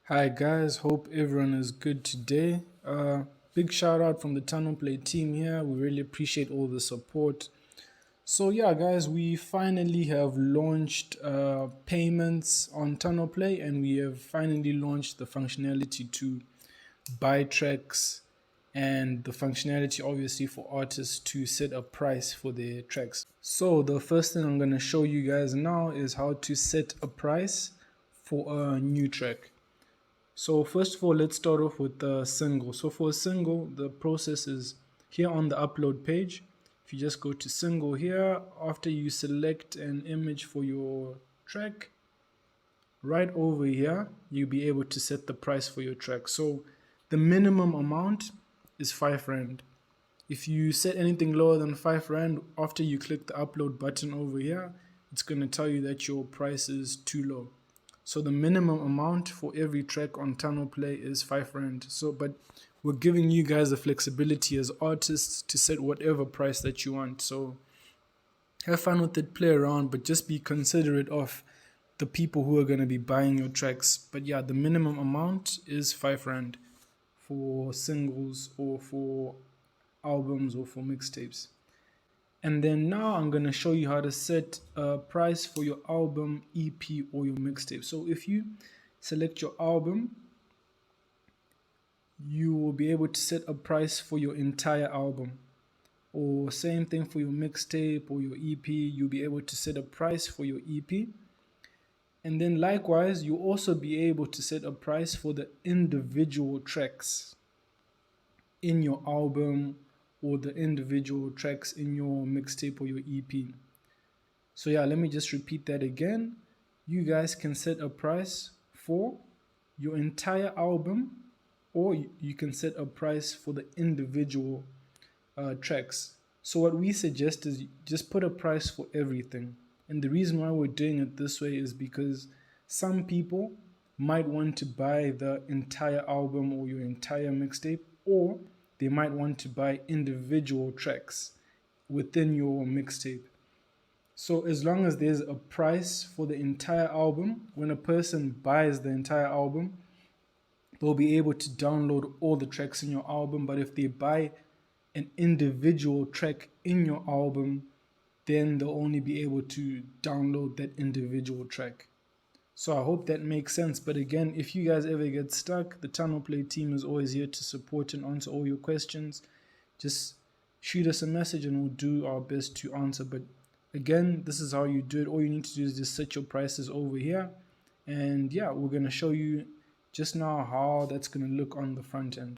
Hi guys, hope everyone is good today. Big shout out from the TunnelPlay team here. We really appreciate all the support. So yeah, guys, we finally have launched payments on TunnelPlay, and we have finally launched the functionality to buy tracks and the functionality obviously for artists to set a price for their tracks. So the first thing I'm going to show you guys now is how to set a price for a new track. So first of all, let's start off with the single. So for a single, the process is here on the upload page. If you just go to single here, after you select an image for your track, right over here, you'll be able to set the price for your track. So the minimum amount is 5 Rand. If you set anything lower than 5 Rand, after you click the upload button over here, it's going to tell you that your price is too low. So the minimum amount for every track on TunnelPlay is 5 Rand. So, but we're giving you guys the flexibility as artists to set whatever price that you want. So have fun with it, play around, but just be considerate of the people who are going to be buying your tracks. But yeah, the minimum amount is 5 Rand for singles or for albums or for mixtapes. And then now I'm going to show you how to set a price for your album, EP, or your mixtape. So if you select your album, you will be able to set a price for your entire album. Or same thing for your mixtape or your EP, you'll be able to set a price for your EP. And then likewise, you'll also be able to set a price for the individual tracks in your album or the individual tracks in your mixtape or your EP. So yeah, let me just repeat that again. You guys can set a price for your entire album, or you can set a price for the individual tracks. So what we suggest is just put a price for everything. And the reason why we're doing it this way is because some people might want to buy the entire album or your entire mixtape, or they might want to buy individual tracks within your mixtape. So as long as there's a price for the entire album, when a person buys the entire album, they'll be able to download all the tracks in your album. But if they buy an individual track in your album, then they'll only be able to download that individual track. So I hope that makes sense. But again, if you guys ever get stuck, the TunnelPlay team is always here to support and answer all your questions. Just shoot us a message and we'll do our best to answer. But again, this is how you do it. All you need to do is just set your prices over here. And yeah, we're going to show you just now how that's going to look on the front end.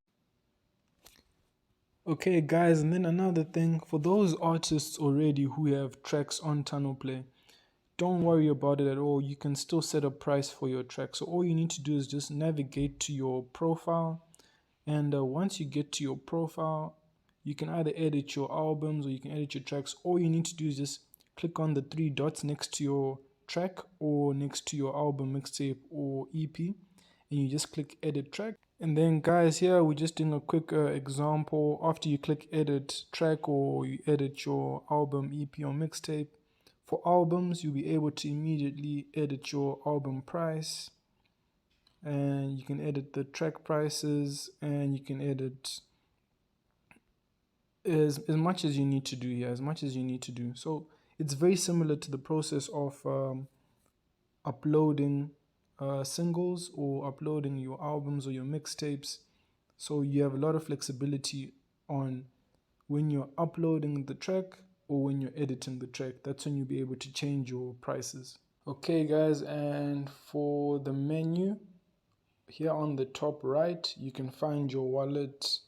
Okay guys, and then another thing, for those artists already who have tracks on TunnelPlay, don't worry about it at all. You can still set a price for your track. So all you need to do is just navigate to your profile, and once you get to your profile, you can either edit your albums or you can edit your tracks. All you need to do is just click on the 3 dots next to your track or next to your album, mixtape, or EP, and you just click edit track. And then guys, here we're just doing a quick example. After you click edit track or you edit your album, EP, or mixtape, for albums you'll be able to immediately edit your album price, and you can edit the track prices, and you can edit as much as you need to do here, as much as you need to do. So it's very similar to the process of uploading singles or uploading your albums or your mixtapes. So you have a lot of flexibility on when you're uploading the track or when you're editing the track. That's when you'll be able to change your prices. Okay guys, and for the menu here on the top right, you can find your wallet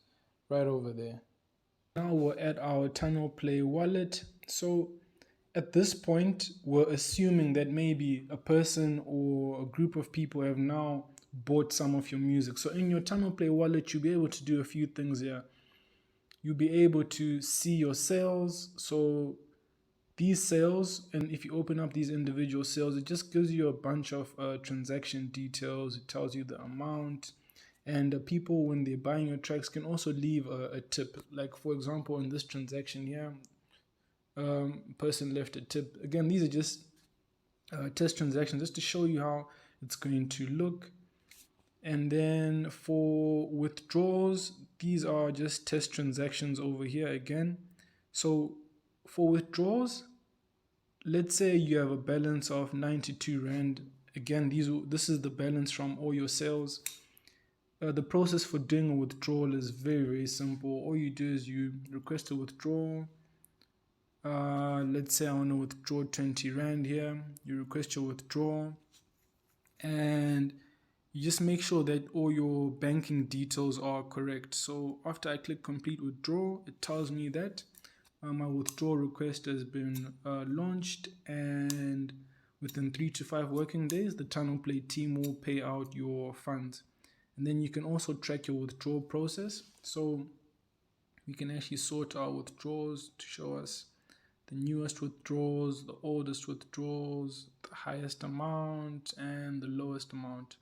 right over there. Now we're at our TunnelPlay wallet. So at this point, we're assuming that maybe a person or a group of people have now bought some of your music. So in your TunnelPlay wallet, you'll be able to do a few things here. You'll be able to see your sales. So these sales, and if you open up these individual sales, it just gives you a bunch of transaction details. It tells you the amount. And people, when they're buying your tracks, can also leave a tip. Like for example, in this transaction here, person left a tip. Again, these are just test transactions just to show you how it's going to look. And then for withdrawals, these are just test transactions over here again. So for withdrawals, let's say you have a balance of 92 Rand. Again, this is the balance from all your sales. The process for doing a withdrawal is very, very simple. All you do is you request a withdrawal. Let's say I want to withdraw 20 Rand here. You request your withdrawal and you just make sure that all your banking details are correct. So after I click complete withdrawal, it tells me that my withdrawal request has been launched, and within 3 to 5 working days, the TunnelPlay team will pay out your funds. And then you can also track your withdrawal process. So we can actually sort our withdrawals to show us the newest withdrawals, the oldest withdrawals, the highest amount, and the lowest amount.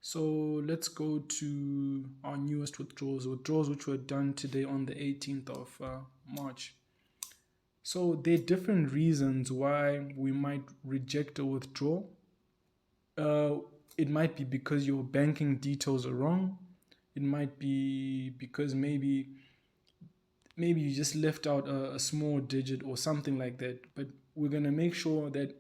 So let's go to our newest withdrawals which were done today on the 18th of March. So there are different reasons why we might reject a withdrawal. It might be because your banking details are wrong. It might be because maybe you just left out a small digit or something like that. But we're going to make sure that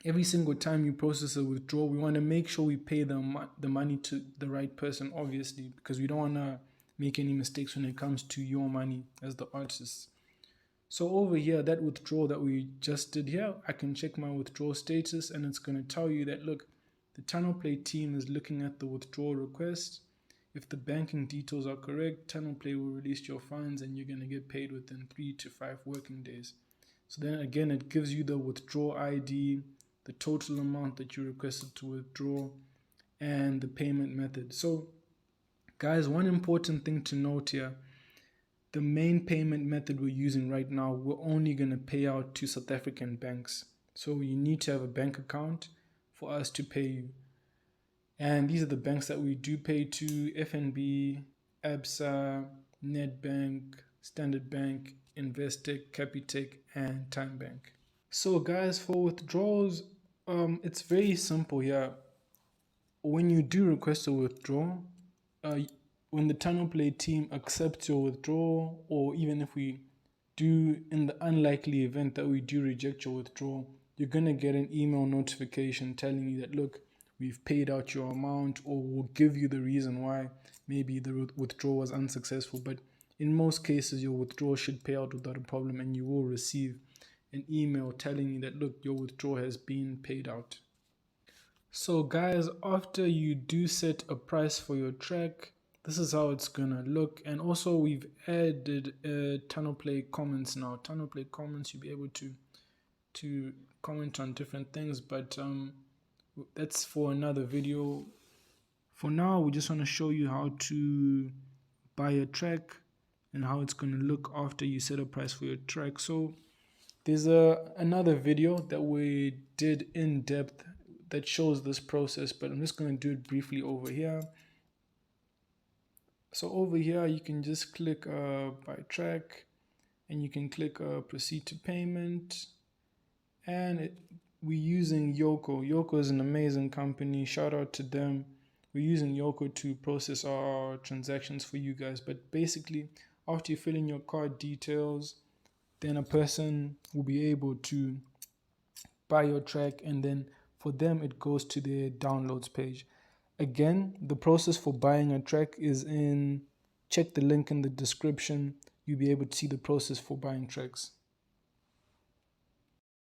every single time you process a withdrawal, we want to make sure we pay the money to the right person, obviously, because we don't want to make any mistakes when it comes to your money as the artist. So over here, that withdrawal that we just did here, I can check my withdrawal status and it's going to tell you that, look, the TunnelPlay team is looking at the withdrawal request. If the banking details are correct, TunnelPlay will release your funds and you're going to get paid within 3 to 5 working days. So then again, it gives you the withdrawal ID, the total amount that you requested to withdraw, and the payment method. So guys, one important thing to note here, the main payment method we're using right now, we're only going to pay out to South African banks. So you need to have a bank account for us to pay you. And these are the banks that we do pay to: FNB, ABSA, Nedbank, Standard Bank, Investec, Capitec, and TymeBank. So guys, for withdrawals, it's very simple here. When you do request a withdrawal, when the TunnelPlay team accepts your withdrawal, or even if we do, in the unlikely event that we do reject your withdrawal, you're going to get an email notification telling you that, look, we've paid out your amount, or we'll give you the reason why maybe the withdrawal was unsuccessful. But in most cases, your withdrawal should pay out without a problem, and you will receive an email telling you that, look, your withdrawal has been paid out. So guys, after you do set a price for your track, this is how it's gonna look. And also we've added TunnelPlay comments now. TunnelPlay comments, you'll be able to comment on different things, but that's for another video. For now, we just want to show you how to buy a track and how it's going to look after you set a price for your track. So there's another video that we did in depth that shows this process, but I'm just going to do it briefly over here. So over here, you can just click buy track, and you can click proceed to payment, and we're using Yoko. Yoko is an amazing company. Shout out to them. We're using Yoko to process our transactions for you guys. But basically, after you fill in your card details, then a person will be able to buy your track, and then for them, it goes to their downloads page. Again, the process for buying a track is check the link in the description. You'll be able to see the process for buying tracks.